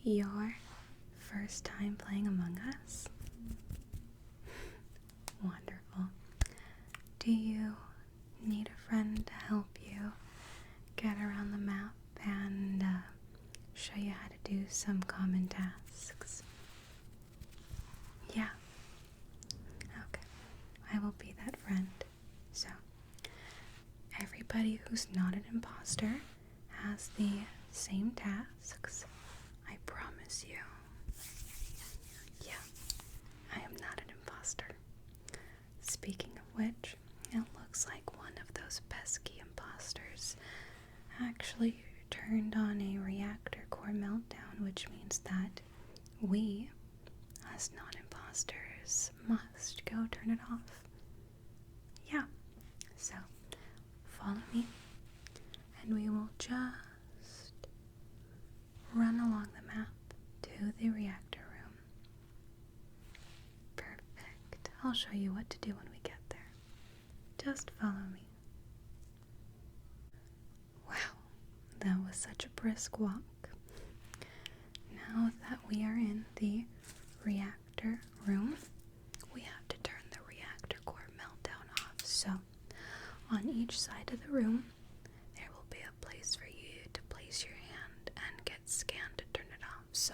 your first time playing Among Us? Wonderful. Do you need a friend to help you get around the map and show you how to do some common tasks? Yeah. Okay. I will be that friend. So, everybody who's not an imposter has the same tasks. I promise you. Yeah, I am not an imposter. Speaking of which, it looks like one of those pesky imposters actually turned on a reactor core meltdown, which means that we, as non-imposters, must go turn it off. Yeah, so follow me and we will just run along the map to the reactor room. Perfect. I'll show you what to do when we get there. Just follow me. Wow, that was such a brisk walk. Now that we are in the reactor room, we have to turn the reactor core meltdown off. So, on each side of the room, there will be a place for you to place your hand and get scanned to turn it off. So,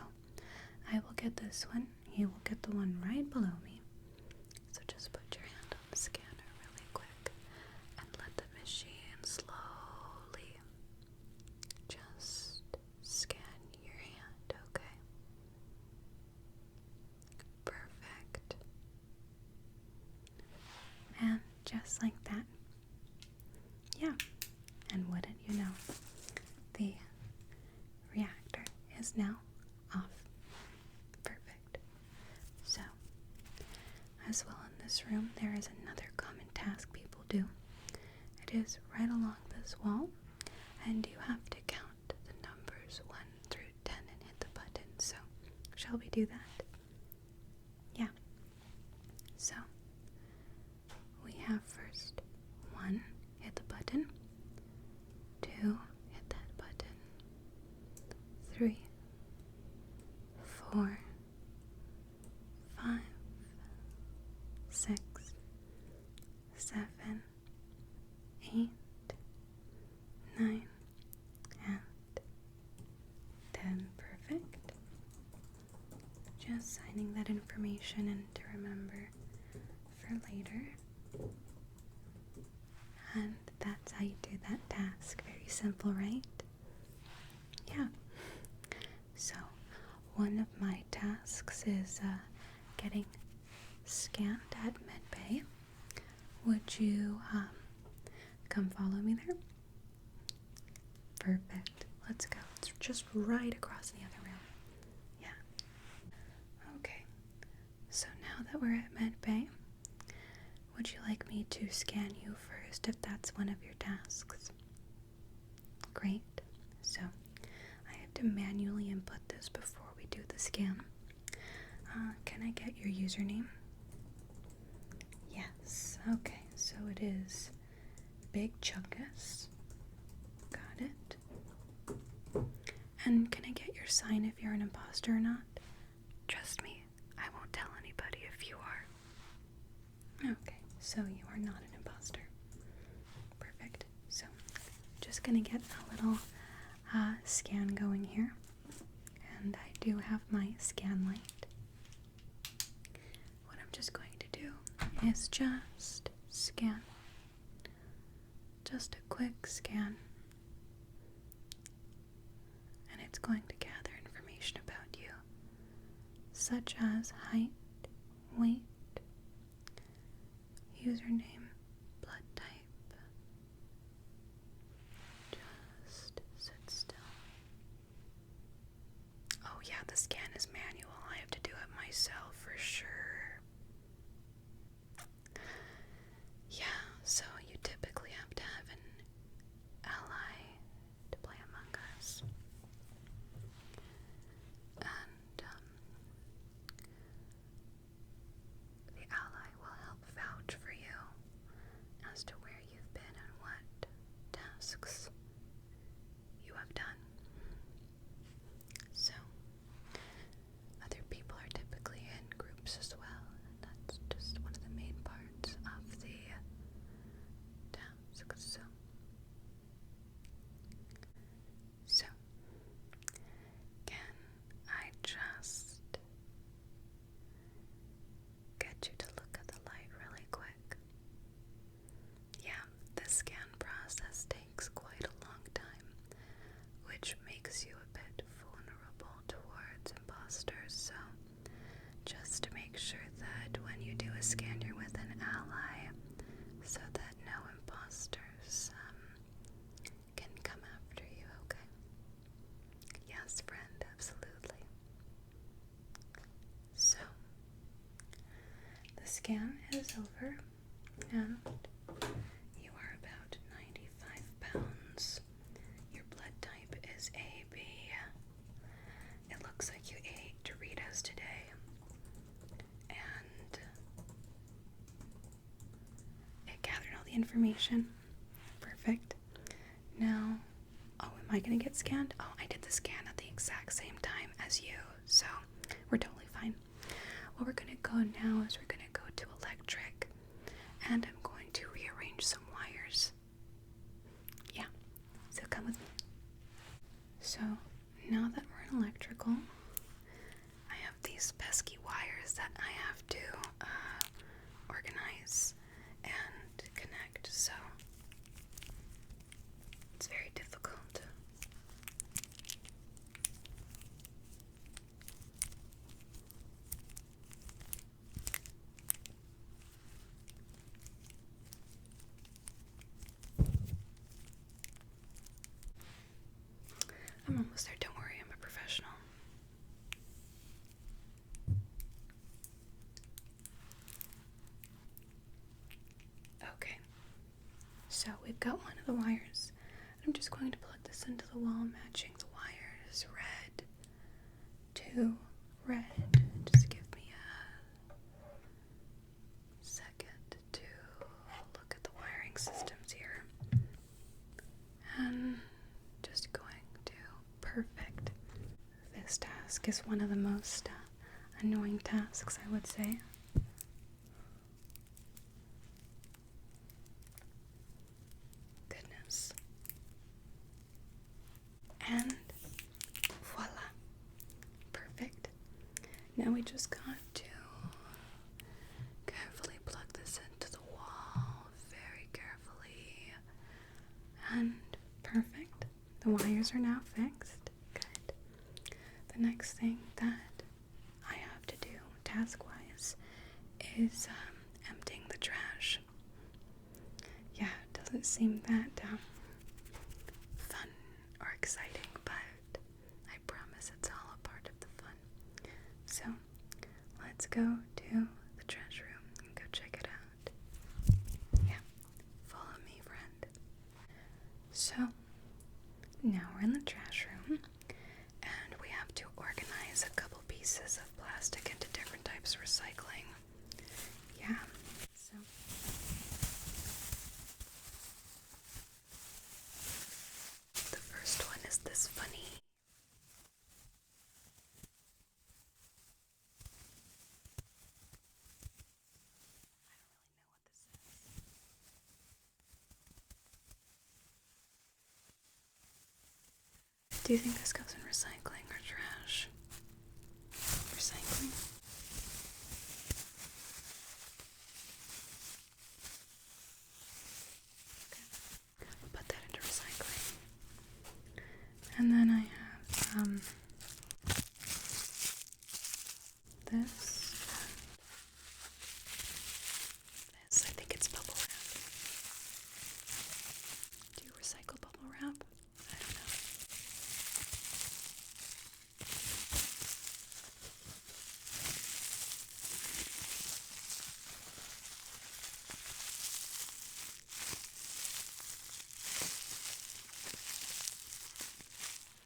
I will get this one, you will get the one right below me. So just put your hand on the scanner really quick and let the machine slowly just scan your hand, okay? Perfect. And just like that. Yeah. And wouldn't you know, the reactor is now off. Perfect. So, as well in this room, there is another common task people do. It is right along this wall, and you have to count the numbers 1 through 10 and hit the button. So, shall we do that? Yeah. So, we have first 1, hit the button. 2, hit that button. 3, 4, 5, 6, 7, 8, 9, and 10. Perfect. Just signing that information in to remember for later. And that's how you do that task. Very simple, right? Yeah. So, one of my tasks is getting scanned at medbay. Would you come follow me there? Perfect. Let's go. It's just right across the other room. Yeah. Okay. So now that we're at medbay, would you like me to scan you first if that's one of your tasks? Great. So, I have to manually input this before we do the scan. Can I get your username? Yes. Okay, so it is Big Chungus. Got it. And can I get your sign if you're an imposter or not? Trust me, I won't tell anybody if you are. Okay, so you are not an imposter. Perfect. So, just gonna get a little scan going here. And I do have my scan light. What I'm just going to do is just scan. Just a quick scan. And it's going to gather information about you, such as height, weight, username, blood type. Just sit still. Oh yeah, the scan is manual. I have to do it myself for sure. Yeah, so you typically have to have an ally to play Among Us. And the ally will help vouch for you make sure that when you do a scan, you're with an ally so that no imposters can come after you, okay? Yes, friend, absolutely. So, the scan is over, and you are about 95 pounds. Your blood type is AB. It looks like you ate Doritos today, and it gathered all the information. Perfect. Now, oh, am I gonna get scanned? Oh, I did the scan at the exact same time as you, so we're totally fine. What we're gonna go now is we're gonna go to electric, and I'm going to rearrange some wires. Yeah, so come with me. So, now that we're in electrical, I have these pesky wires that I have to organize and connect, so it's very difficult. I'm almost there, don't worry, I'm a professional. Okay, so we've got one of the wires. I'm just going to plug this into the wall, matching the wires red to red. Just give me a second to look at the wiring systems here. And just going to perfect. This task is one of the most annoying tasks, I would say. Goodness. And voila. Perfect. Now we just got to carefully plug this into the wall, very carefully. And perfect. The wires are now fixed. Good. The next thing that I have to do, task-wise, is emptying the trash. Yeah, it doesn't seem that fun or exciting, but I promise it's all a part of the fun. So, let's go to the trash room and go check it out. Yeah, follow me, friend. So, now we're in the trash room, and we have to organize a couple pieces of plastic into different types of recycling. Yeah, so the first one is this funny Do you think this goes in recycling or trash? Recycling? Okay. I'll put that into recycling. And then I have this. I think it's bubble wrap. Do you recycle bubble wrap? I don't know.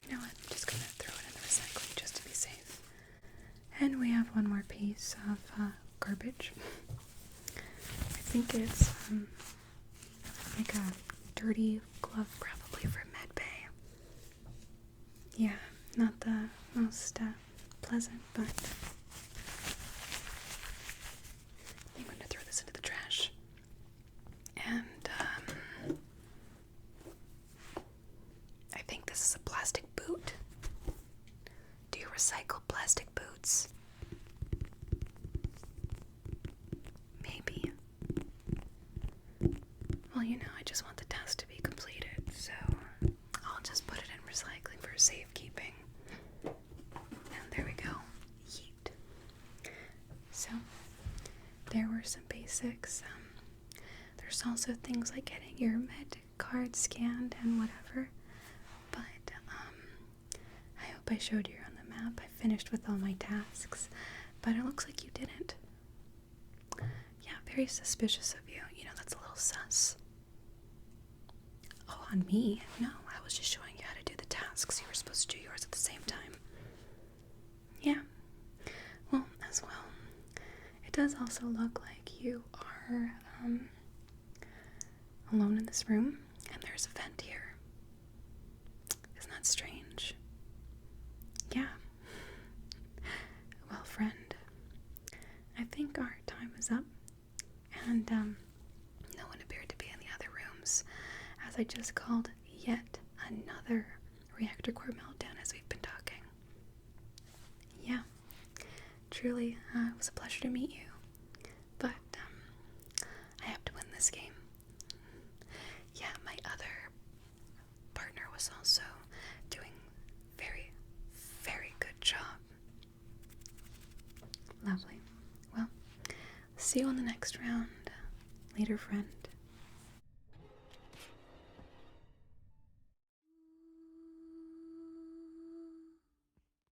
You know what? I'm just gonna throw it in the recycling just to be safe. And we have one more piece of garbage. I think it's like a dirty glove, probably for med bay. Yeah, not the most pleasant, but I think I'm gonna throw this into the trash. And I think this is a plastic boot. Do you recycle plastic boots? Maybe. Well, you know, I just want the task to be completed, so I'll just put it in recycling for safekeeping. And there we go. Yeet. So there were some basics. There's also things like getting your med card scanned and whatever. But I hope I showed you on the map. I finished with all my tasks, but it looks like you didn't. Yeah, very suspicious of you. You know, that's a little sus. Oh, on me? No, I was just showing you how to do the tasks. You were supposed to do yours at the same time. Yeah. Well, as well. It does also look like you are alone in this room, and there's a vent here. Isn't that strange? Yeah. Well, friend, I think our time is up, and no one appeared to be in the other rooms, as I just called yet another reactor core meltdown as we've been talking. Yeah, truly, it was a pleasure to meet you, but I have to win this game. Yeah, my other partner was also doing very, very good job. Lovely. Well, see you on the next round. Later, friend.